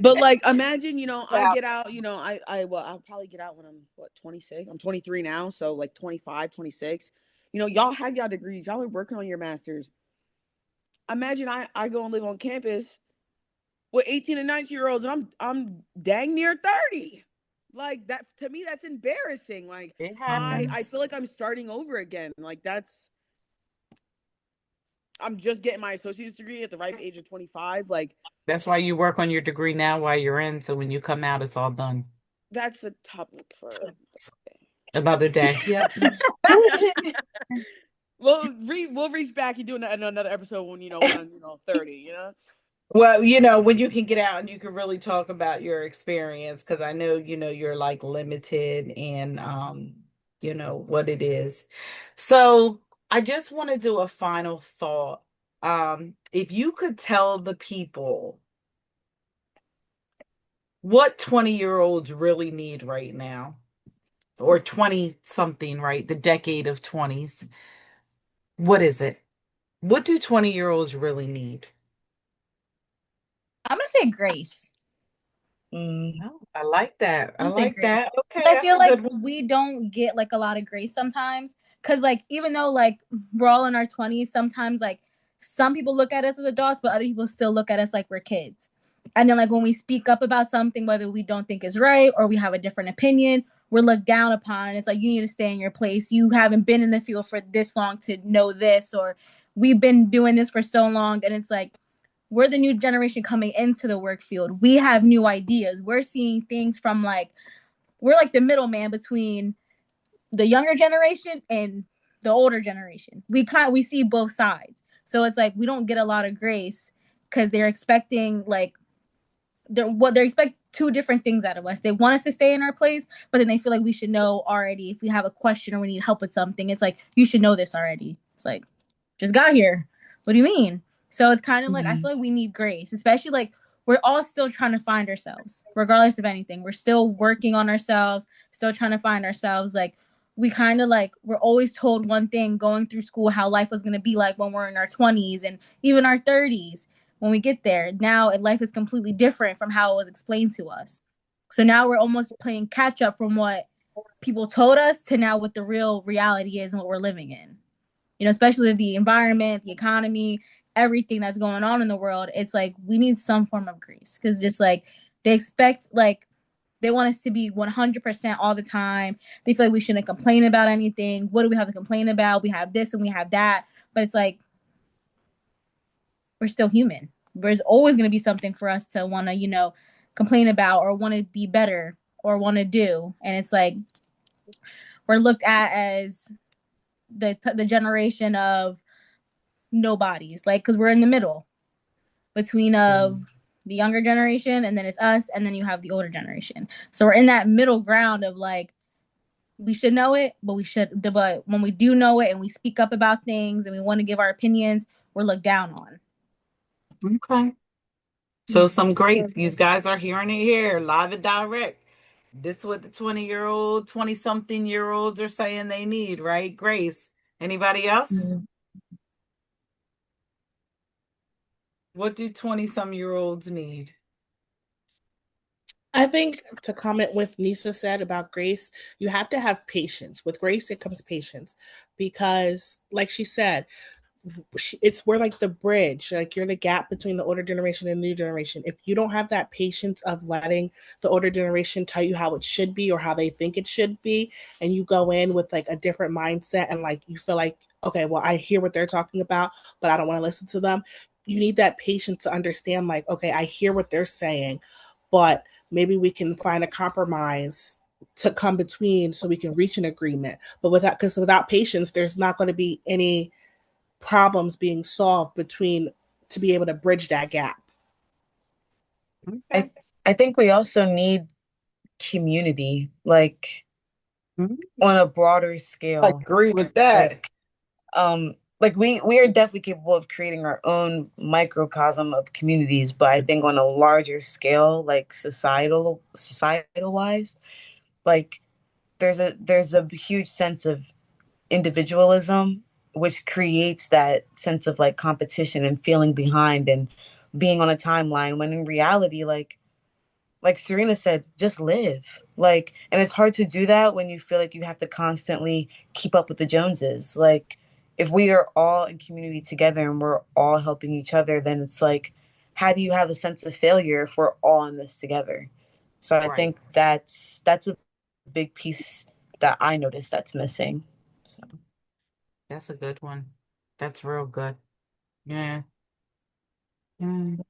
But imagine, I get out, I'll probably get out when I'm 26. I'm 23 now. So 25, 26, y'all have y'all degrees. Y'all are working on your masters. Imagine I go and live on campus with 18 and 19-year-olds and I'm dang near 30. Like that to me, that's embarrassing. Like It I happens. feel like I'm starting over again. Like I'm just getting my associate's degree at the ripe age of 25. Like That's why you work on your degree now while you're in, so when you come out, it's all done. that's a topic for Another day. Yep. we'll reach back and do another episode when when I'm 30. Well, when you can get out and you can really talk about your experience, because I know, you're like limited in what it is. So I just want to do a final thought. If you could tell the people what 20-year-olds really need right now, or 20 something, right? The decade of 20s, what is it? What do 20-year-olds really need? I'm gonna say grace. Oh, I like that. I'm I gonna say like grace. that. Okay, 'Cause I that's feel a like good one. we don't get like a lot of grace sometimes. Cause like even though like we're all in our 20s, sometimes like some people look at us as adults, but other people still look at us like we're kids. And then like when we speak up about something, whether we don't think is right or we have a different opinion, we're looked down upon. And it's like you need to stay in your place. You haven't been in the field for this long to know this, or we've been doing this for so long. And it's like we're the new generation coming into the work field. We have new ideas. We're seeing things from like we're like the middleman between the younger generation and the older generation. We see both sides. So it's like we don't get a lot of grace because they're expecting like they expect two different things out of us. They want us to stay in our place, but then they feel like we should know already if we have a question or we need help with something. It's like you should know this already. It's like just got here. What do you mean? So it's kind of like I Mhm. feel like we need grace, especially like we're all still trying to find ourselves, regardless of anything. We're still working on ourselves, still trying to find ourselves. Like we kind of like we're always told one thing going through school how life was going to be like when we're in our 20s and even our 30s. When we get there, now life is completely different from how it was explained to us. So now we're almost playing catch up from what people told us to now what the real reality is and what we're living in. Especially the environment, the economy, everything that's going on in the world. It's like we need some form of grace because just like they expect, like, they want us to be 100% all the time. They feel like we shouldn't complain about anything. What do we have to complain about? We have this and we have that. But it's like we're still human. There's always going to be something for us to want to, complain about or want to be better or want to do. And it's like we're looked at as the generation of nobodies, like because we're in the middle between of the younger generation and then it's us and then you have the older generation. So we're in that middle ground of like we should know it, but when we do know it and we speak up about things and we want to give our opinions, we're looked down on. Okay. So some great, you guys are hearing it here, live and direct. This is what the 20-something-year-olds are saying they need, right? Grace. Anybody else? What do 20-some-year-olds need? I think to comment with Nisa said about grace, you have to have patience. With grace, it comes patience because, like she said, it's we're like the bridge, like you're the gap between the older generation and the new generation. If you don't have that patience of letting the older generation tell you how it should be or how they think it should be, and you go in with like a different mindset and like you feel like, okay, well, I hear what they're talking about, but I don't want to listen to them. You need that patience to understand, like, okay, I hear what they're saying, but maybe we can find a compromise to come between so we can reach an agreement. But without patience, there's not going to be any problems being solved between to be able to bridge that gap. I I think we also need community, like Mhm. on a broader I scale. agree with that. Like we are definitely capable of creating our own microcosm of communities, but I think on a larger scale, like societal wise, like there's a huge sense of individualism, which creates that sense of like competition and feeling behind and being on a timeline when in reality, like Serena said, just live. Like, and it's hard to do that when you feel like you have to constantly keep up with the Joneses. Like, if we are all in community together and we're all helping each other, then it's like, how do you have a sense of failure if we're all in this together? So I Right. think that's a big piece that I noticed that's missing. So That's a good one. That's real good. Yeah.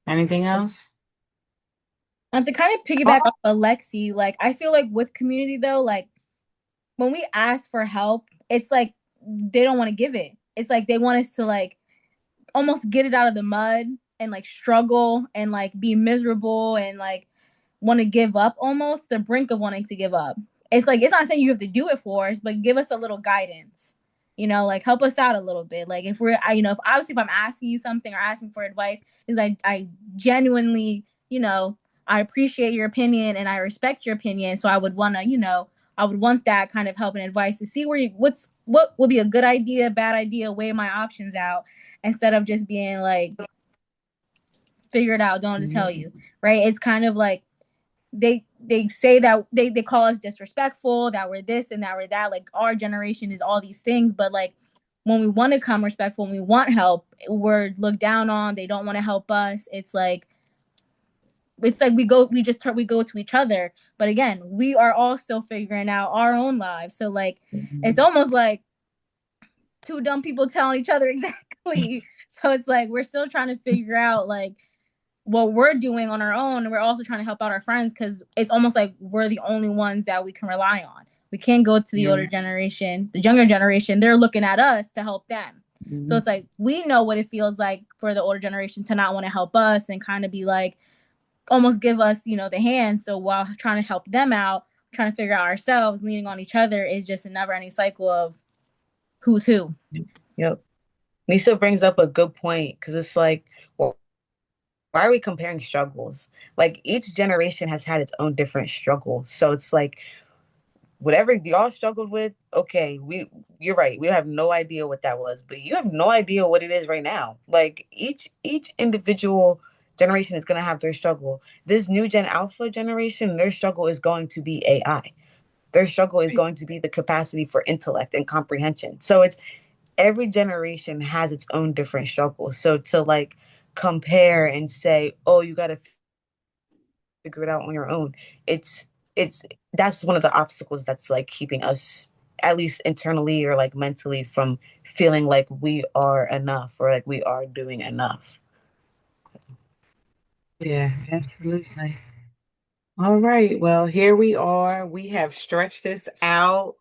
Anything else? And to kind of piggyback off of Lexi, like I feel like with community though, like when we ask for help, it's like they don't want to give it. It's like they want us to like almost get it out of the mud and like struggle and like be miserable and like want to give up, almost the brink of wanting to give up. It's like it's not saying you have to do it for us, but give us a little guidance. Like help us out a little bit. Like if if obviously if I'm asking you something or asking for advice, is I genuinely, I appreciate your opinion and I respect your opinion. So I would want to, I would want that kind of help and advice to see what would be a good idea, bad idea, weigh my options out instead of just being like, figure it out, don't know to tell you, right? It's kind of like they say that they call us disrespectful, that we're this and that we're that. Like our generation is all these things, but like when we want to come respectful, when we want help, we're looked down on. They don't want to help us. It's like we go to each other, but again, we are all still figuring out our own lives. So like it's almost like two dumb people telling each other exactly. So it's like we're still trying to figure out like what we're doing on our own, and we're also trying to help out our friends because it's almost like we're the only ones that we can rely on. We can't go to the older generation, the younger generation. They're looking at us to help them. So it's like we know what it feels like for the older generation to not want to help us and kind of be like almost give us, the hand. So while trying to help them out, trying to figure out ourselves, leaning on each other is just a never-ending cycle of who's who. Yep. Lisa brings up a good point because it's like, well, why are we comparing struggles? Like each generation has had its own different struggles. So it's like whatever y'all struggled with, okay, you're right. We have no idea what that was, but you have no idea what it is right now. Like each individual generation is gonna have their struggle. This new Gen Alpha generation, their struggle is going to be AI. Their struggle is going to be the capacity for intellect and comprehension. So it's every generation has its own different struggles. So to like compare and say, oh, you got to figure it out on your own, it's that's one of the obstacles that's like keeping us at least internally or like mentally from feeling like we are enough or like we are doing enough. Yeah, absolutely. All right. Well, here we are. We have stretched this out.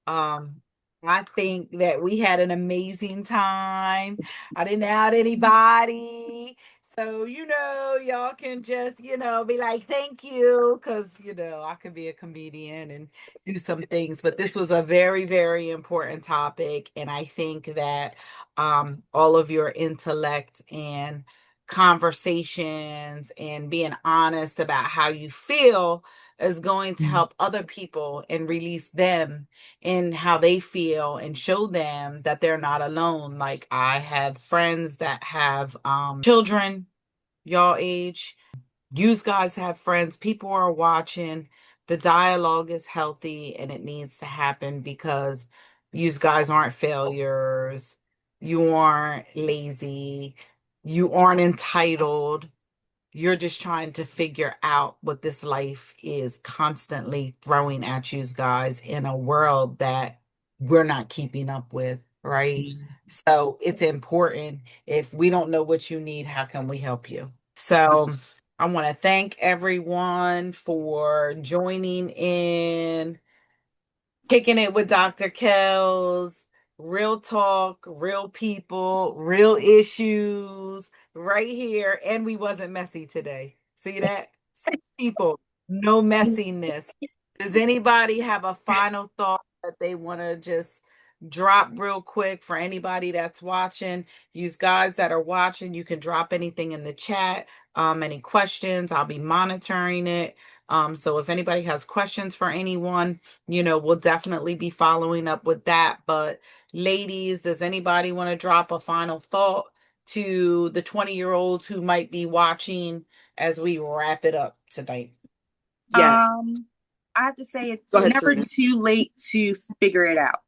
Um, I think that we had an amazing time. I didn't out anybody. So, y'all can just, be like, thank you, because, I could be a comedian and do some things. But this was a very, very important topic. And I think that all of your intellect and conversations and being honest about how you feel is going to help other people and release them in how they feel and show them that they're not alone. Like I have friends that have children y'all age. You guys have friends, people are watching. The dialogue is healthy and it needs to happen because you guys aren't failures. You aren't lazy. You aren't entitled. You're just trying to figure out what this life is constantly throwing at you guys in a world that we're not keeping up with, right? So it's important. If we don't know what you need, how can we help you? So I want to thank everyone for joining in. Kicking it with Dr. Kells, real talk, real people, real issues right here. And we wasn't messy today. See that? 6 people, no messiness. Does anybody have a final thought that they want to just drop real quick for anybody that's watching? You guys that are watching, you can drop anything in the chat, any questions. I'll be monitoring it. So if anybody has questions for anyone, we'll definitely be following up with that. But ladies, does anybody want to drop a final thought to the 20-year-olds who might be watching as we wrap it up tonight? Yes. I have to say it's Go ahead, never Serena. too late to figure it out.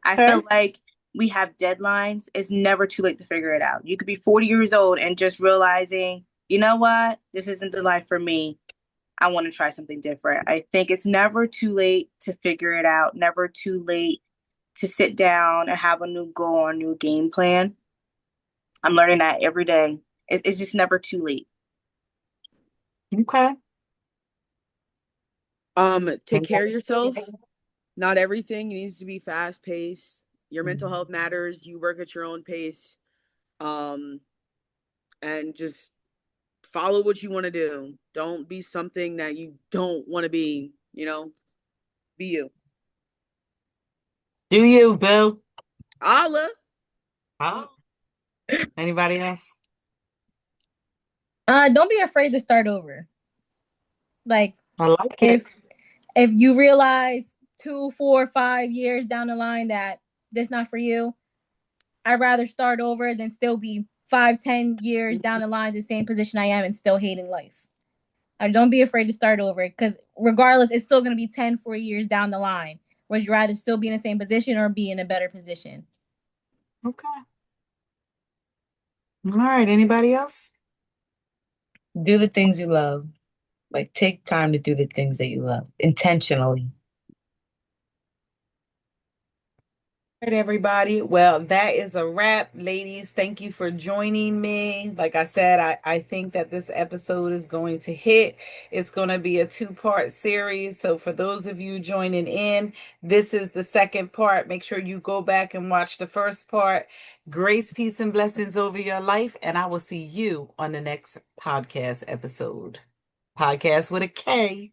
I Okay. feel like we have deadlines. It's never too late to figure it out. You could be 40 years old and just realizing, you know what? This isn't the life for me. I want to try something different. I think it's never too late to figure it out, never too late to sit down and have a new goal or a new game plan. I'm learning that every day. It's just never too late. Okay. Take care of yourself. Not everything needs to be fast paced. Your mental health matters. You work at your own pace. And just follow what you want to do. Don't be something that you don't want to be, be you. Do you, boo? Allah. Oh. Anybody else? Don't be afraid to start over. Like, I like it. If you realize 2, 4, 5 years down the line that this not for you, I'd rather start over than still be 5, 10 years down the line the same position I am and still hating life. Don't be afraid to start over, because regardless, it's still going to be 10, 4 years down the line. Would you rather still be in the same position or be in a better position? Okay. All right. Anybody else? Do the things you love. Like, take time to do the things that you love intentionally. All right, everybody. Well, that is a wrap, ladies. Thank you for joining me. Like I said, I think that this episode is going to hit. It's going to be a 2-part series. So for those of you joining in, this is the second part. Make sure you go back and watch the first part. Grace, peace, and blessings over your life. And I will see you on the next podcast episode. Podcast with a K.